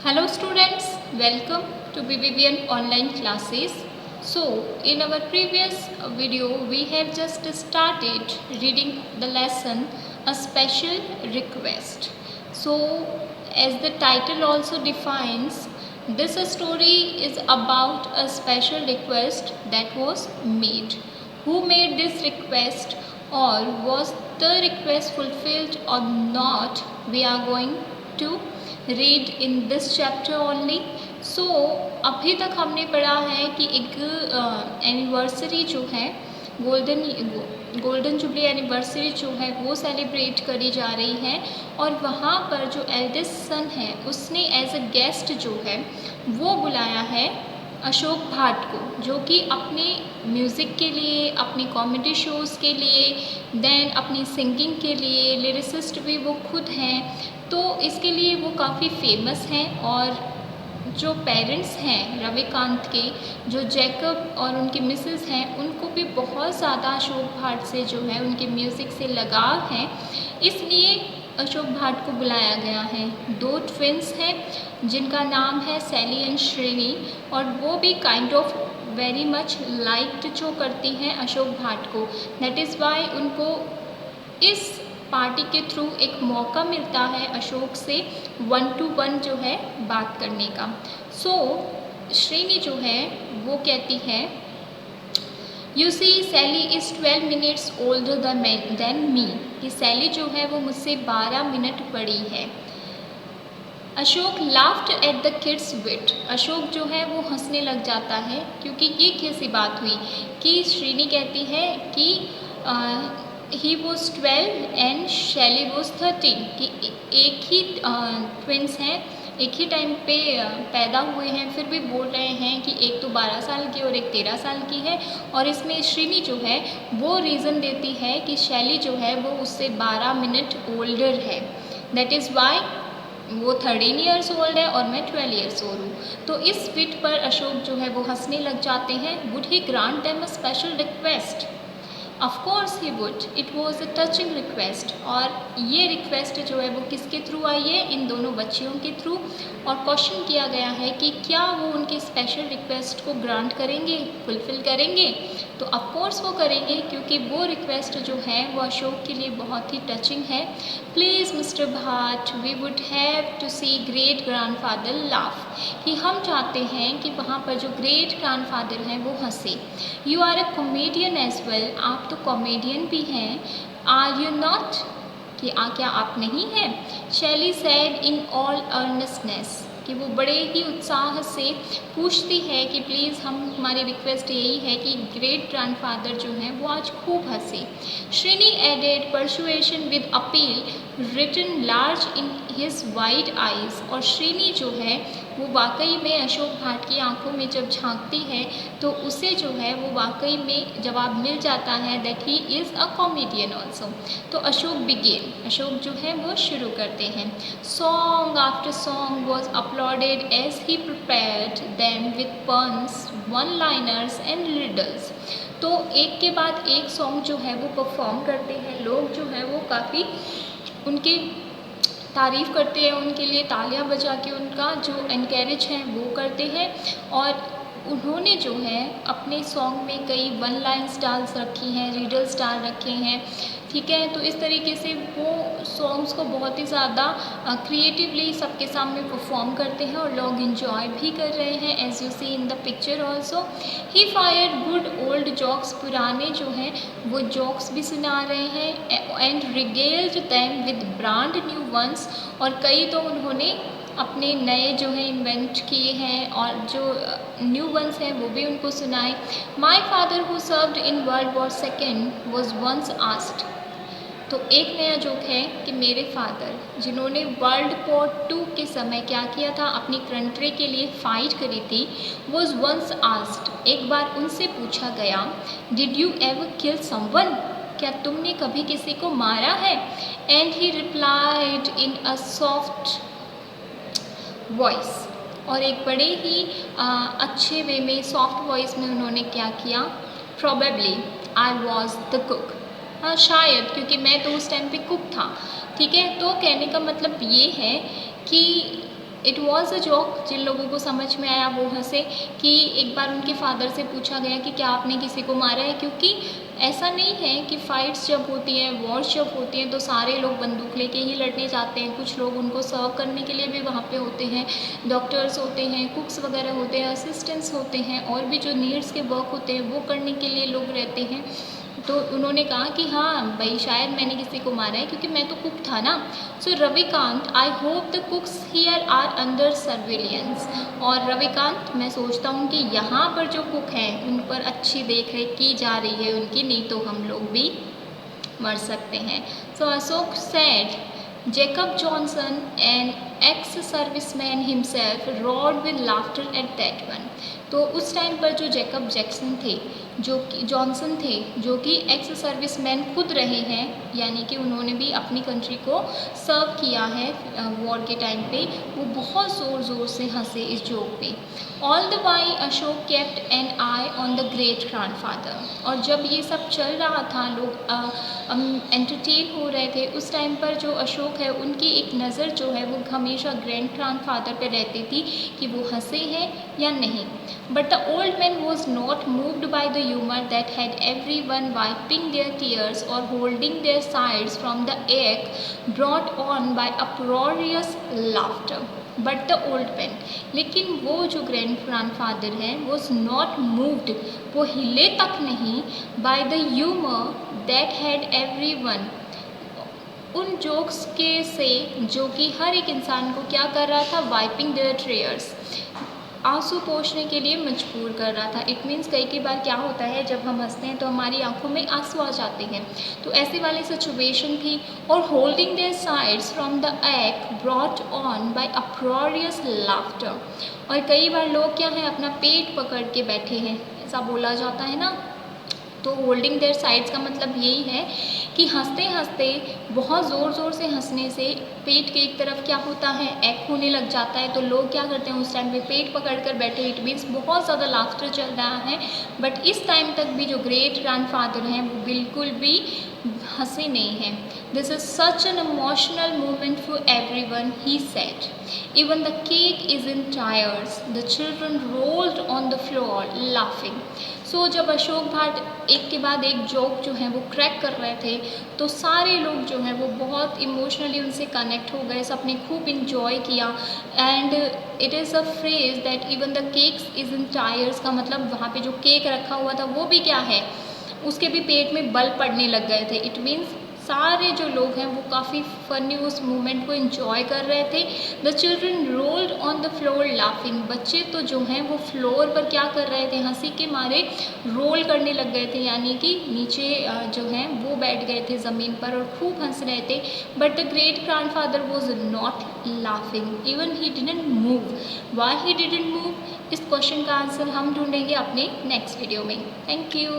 Hello students, welcome to BBBN online classes. So in our previous video we have just started reading the lesson A Special Request. So as the title also defines, this story is about a special request that was made. Who made this request, or was the request fulfilled or not, we are going to read in this chapter only. So अभी तक हमने पढ़ा है कि एक anniversary जो है golden jubilee anniversary जो है वो सेलिब्रेट करी जा रही है, और वहाँ पर जो एल्डेस्ट सन है उसने एज अ गेस्ट जो है वो बुलाया है अशोक भाट को, जो कि अपने म्यूज़िक के लिए, अपनी कॉमेडी शोज़ के लिए, देन अपनी सिंगिंग के लिए, लिरिसिस्ट भी वो खुद हैं. तो इसके लिए वो काफ़ी फेमस हैं. और जो पेरेंट्स हैं रविकांत के, जो जैकब और उनकी मिसेस हैं, उनको भी बहुत ज़्यादा अशोक भाट से जो है उनके म्यूज़िक से लगाव है, इसलिए अशोक भाट को बुलाया गया है. दो ट्विन्स हैं जिनका नाम है सैली एंड श्रेणी, और वो भी kind of very much liked जो करती हैं अशोक भाट को. दैट इज़ वाई उनको इस पार्टी के थ्रू एक मौका मिलता है अशोक से 1-to-1 जो है बात करने का. सो श्रेणी जो है वो कहती है, you see Sally is 12 minutes older than me, कि सैली जो है वो मुझसे 12 मिनट बड़ी है. Ashok laughed at the kids wit, Ashok जो है वो हंसने लग जाता है, क्योंकि ये कैसी बात हुई कि श्रेणी कहती है कि ही वॉज 12 एंड शैली वॉज 13, कि एक ही ट्विन्स हैं, एक ही टाइम पे पैदा हुए हैं, फिर भी बोल रहे हैं कि एक तो 12 साल की और एक 13 साल की है. और इसमें श्रेणी जो है वो रीज़न देती है कि शैली जो है वो उससे 12 मिनट ओल्डर है. दैट इज़ वाई वो 13 ईयर्स ओल्ड है और मैं 12 ईयर्स ओल्ड हूँ. तो इस बिट पर अशोक जो है वो हंसने लग जाते हैं. Would he grant them a special request? Of course he would, it was a touching request. और ये रिक्वेस्ट जो है वो किसके थ्रू आई है? इन दोनों बच्चियों के थ्रू. और क्वेश्चन किया गया है कि क्या वो उनकी स्पेशल रिक्वेस्ट को ग्रांट करेंगे, फुलफ़िल करेंगे? तो ऑफ कोर्स वो करेंगे, क्योंकि वो रिक्वेस्ट जो है वो अशोक के लिए बहुत ही टचिंग है. Please mister Bhat, we would have to see great grandfather laugh, कि हम चाहते हैं कि वहाँ पर जो ग्रेट ग्रैंडफादर हैं वो हंसे. You are a comedian as well, आप तो कॉमेडियन भी हैं. आर यू नॉट, कि क्या आप नहीं हैं? शैली सैड इन ऑल अर्नेस्टनेस, कि वो बड़े ही उत्साह से पूछती है कि प्लीज़ हमारी रिक्वेस्ट यही है कि ग्रेट ग्रैंडफादर जो हैं वो आज खूब हंसे. Shreni added persuasion with appeal written large in his wide eyes, और श्रेणी जो है वो वाकई में अशोक भाट की आंखों में जब झांकती है तो उसे जो है वो वाकई में जवाब मिल जाता है that he is a comedian also. तो अशोक बिगेन, अशोक जो है वो शुरू करते हैं. Song after song was uploaded as he prepared them with puns, one liners and riddles. तो एक के बाद एक सॉन्ग जो है वो परफॉर्म करते हैं. लोग जो है वो काफ़ी उनकी तारीफ़ करते हैं, उनके लिए तालियां बजा के उनका जो एनकरेज है वो करते हैं. और उन्होंने जो है अपने सॉन्ग में कई वन लाइन्स डाल रखी हैं, रिडल्स डाल रखे हैं. ठीक है, तो इस तरीके से वो सॉन्ग्स को बहुत ही ज़्यादा क्रिएटिवली सबके सामने परफॉर्म करते हैं और लोग इन्जॉय भी कर रहे हैं, as you see in the picture also. He fire good old jokes, पुराने जो हैं वो जॉक्स भी सुना रहे हैं. And regaled them with brand new ones, और कई तो उन्होंने अपने नए जो हैं इन्वेंट किए हैं, और जो न्यू वंस हैं वो भी उनको सुनाए. My father who served in World War second was once asked, तो एक नया जोक है कि मेरे फादर जिन्होंने वर्ल्ड वॉर 2 के समय क्या किया था, अपनी कंट्री के लिए फ़ाइट करी थी, वॉज वंस आस्क्ड, एक बार उनसे पूछा गया, did you ever kill someone, क्या तुमने कभी किसी को मारा है? And he replied in a soft voice, और एक बड़े ही अच्छे वे में सॉफ्ट वॉइस में उन्होंने क्या किया, probably I was the cook, शायद, क्योंकि मैं तो उस टाइम पे कुक था. ठीक है, तो कहने का मतलब ये है कि इट वॉज़ अ जोक। जिन लोगों को समझ में आया वो हंसे कि एक बार उनके फादर से पूछा गया कि क्या आपने किसी को मारा है, क्योंकि ऐसा नहीं है कि फ़ाइट्स जब होती हैं, वॉर्स जब होती हैं तो सारे लोग बंदूक लेके ही लड़ने जाते हैं। कुछ लोग उनको सर्व करने के लिए भी वहाँ पे होते हैं, डॉक्टर्स होते हैं, कुक्स वगैरह होते हैं, असिस्टेंट्स होते हैं, और भी जो नीड्स के वर्क होते हैं वो करने के लिए लोग रहते हैं। तो उन्होंने कहा कि हाँ भाई शायद मैंने किसी को मारा है क्योंकि मैं तो कुक था ना। So Ravikant, I hope the cooks here are under surveillance. और रविकांत, मैं सोचता हूँ कि यहाँ पर जो कुक हैं उन पर अच्छी देख रेख की जा रही है उनकी, नहीं तो हम लोग भी मर सकते हैं। So Ashok said, Jacob Johnson, an ex-serviceman himself, roared with laughter at that one. तो उस टाइम पर जो जैकब जैक्सन थे, जो कि जॉनसन थे, जो कि एक्स सर्विसमैन खुद रहे हैं, यानी कि उन्होंने भी अपनी कंट्री को सर्व किया है वॉर के टाइम पे, वो बहुत ज़ोर ज़ोर से हंसे इस जोक पे। All the while Ashok kept an eye on the great grandfather. और जब ये सब चल रहा था, लोग एंटरटेन हो रहे थे, उस टाइम पर जो अशोक है उनकी एक नज़र जो है वो हमेशा ग्रैंड ग्रैंडफादर पे रहती थी कि वो हंसे हैं या नहीं। But the old man was not moved by the humor that had everyone wiping their tears or holding their sides from the ache brought on by uproarious laughter. But the old man, लेकिन वो जो grandfather हैं was not moved, वो हिले तक नहीं, by the humor that had everyone, उन jokes के से जो कि हर एक इंसान को क्या कर रहा था, वाइपिंग देयर टेयर्स, आंसू पोंछने के लिए मजबूर कर रहा था। इट मीन्स कई बार क्या होता है, जब हम हंसते हैं तो हमारी आंखों में आंसू आ जाते हैं, तो ऐसी वाली सिचुएशन थी। और holding their sides from the act brought on by uproarious laughter, और कई बार लोग क्या है अपना पेट पकड़ के बैठे हैं, ऐसा बोला जाता है ना। तो होल्डिंग देयर साइड्स का मतलब यही है कि हंसते हंसते, बहुत ज़ोर ज़ोर से हंसने से पेट के एक तरफ क्या होता है, एक होने लग जाता है, तो लोग क्या करते हैं उस टाइम पे पेट पकड़ कर बैठे। इट मीन्स बहुत ज़्यादा लाफ्टर चल रहा है, बट इस टाइम तक भी जो ग्रेट ग्रैंडफादर हैं वो बिल्कुल भी हंसे नहीं हैं। This is such an emotional moment for everyone, he said. Even the cake is in tears. The children rolled on the floor laughing. So जब अशोक भाट एक के बाद एक जोक जो है वो क्रैक कर रहे थे, तो सारे लोग जो हैं वो बहुत इमोशनली उनसे कनेक्ट हो गए, सबने खूब इंजॉय किया। And it is a phrase that even the cakes is in tyres का मतलब वहाँ पे जो केक रखा हुआ था वो भी क्या है, उसके भी पेट में बल पड़ने लग गए थे। इट मीन्स सारे जो लोग हैं वो काफ़ी फनी उस मोमेंट को एंजॉय कर रहे थे। The children rolled on the floor laughing, बच्चे तो जो हैं वो फ्लोर पर क्या कर रहे थे, हंसी के मारे रोल करने लग गए थे, यानी कि नीचे जो हैं वो बैठ गए थे ज़मीन पर और खूब हंस रहे थे। But the great grandfather was not laughing, even he didn't move. Why he didn't move, इस क्वेश्चन का आंसर हम ढूंढेंगे अपने नेक्स्ट वीडियो में। Thank you.